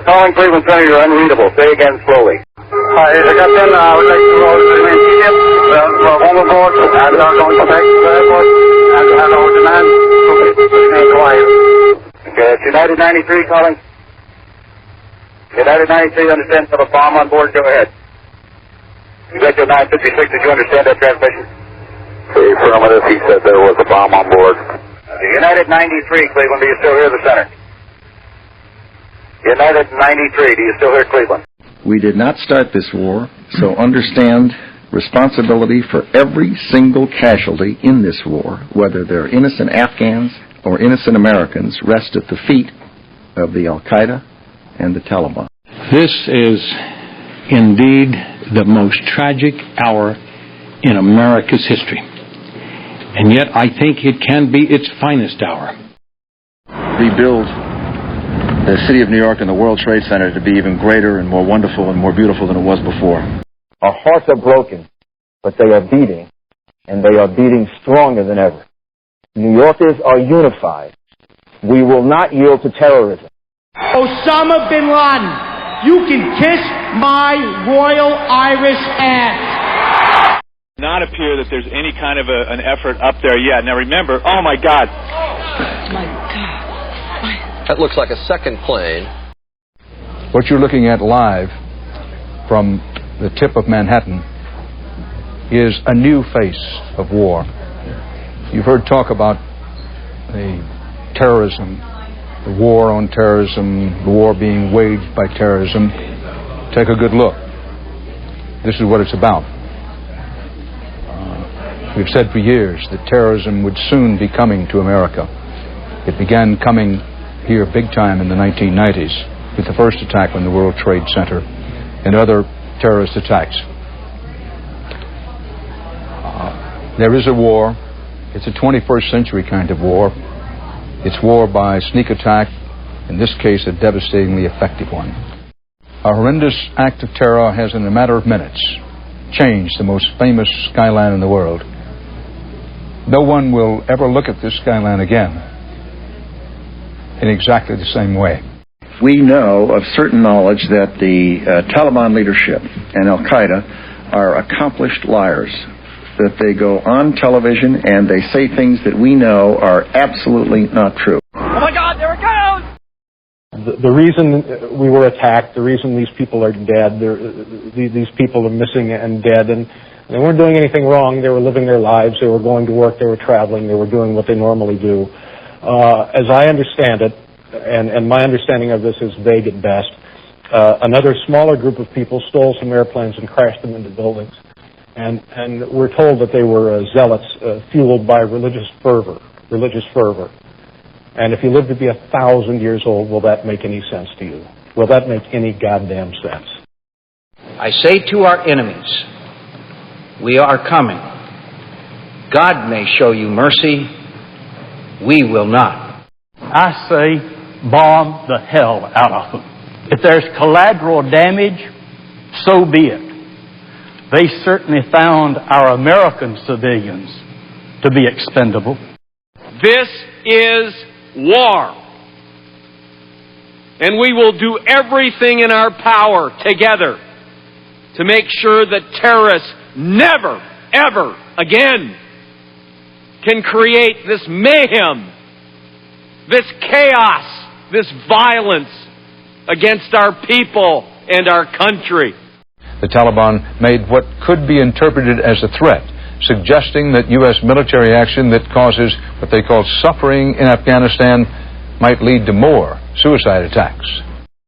Calling Cleveland Center, you're unreadable. Say again slowly. Hi, Captain. I would like to know the main ticket for overboard and going to take the airport and have our demand to remain quiet. Okay, it's United 93 calling. United 93, understand you have a bomb on board? Go ahead. Executive 956, did you understand that transmission? Affirmative, he said there was a bomb on board. United 93, Cleveland, do you still hear the center? United 93, do you still hear Cleveland? We did not start this war, so understand responsibility for every single casualty in this war, whether they're innocent Afghans or innocent Americans, rest at the feet of the Al-Qaeda and the Taliban. This is indeed the most tragic hour in America's history. And yet I think it can be its finest hour. Rebuild the city of New York and the World Trade Center to be even greater and more wonderful and more beautiful than it was before. Our hearts are broken, but they are beating, and they are beating stronger than ever. New Yorkers are unified. We will not yield to terrorism. Osama bin Laden, you can kiss my royal Irish ass. Not appear that there's any kind of an effort up there yet. Now remember, oh my God. My God. That looks like a second plane. What you're looking at live from the tip of Manhattan is a new face of war. You've heard talk about the terrorism, the war on terrorism, the war being waged by terrorism. Take a good look. This is what it's about. We've said for years that terrorism would soon be coming to America. It began coming here big time in the 1990s with the first attack on the World Trade Center and other terrorist attacks. There is a war. It's a 21st century kind of war. It's war by sneak attack, in this case a devastatingly effective one. A horrendous act of terror has in a matter of minutes changed the most famous skyline in the world. No one will ever look at this skyline again in exactly the same way. We know of certain knowledge that the Taliban leadership and Al-Qaeda are accomplished liars, that they go on television and they say things that we know are absolutely not true. Oh my God, there it goes! The reason we were attacked, the reason these people are dead, these people are missing and dead, and they weren't doing anything wrong. They were living their lives. They were going to work. They were traveling. They were doing what they normally do. As I understand it, and my understanding of this is vague at best, another smaller group of people stole some airplanes and crashed them into buildings. And we're told that they were zealots fueled by religious fervor. And if you live to be 1,000 years old, will that make any sense to you? Will that make any goddamn sense? I say to our enemies, we are coming. God may show you mercy. We will not. I say bomb the hell out of them. If there's collateral damage, so be it. They certainly found our American civilians to be expendable. This is war. And we will do everything in our power together to make sure that terrorists never, ever again can create this mayhem, this chaos, this violence against our people and our country. The Taliban made what could be interpreted as a threat, suggesting that U.S. military action that causes what they call suffering in Afghanistan might lead to more suicide attacks.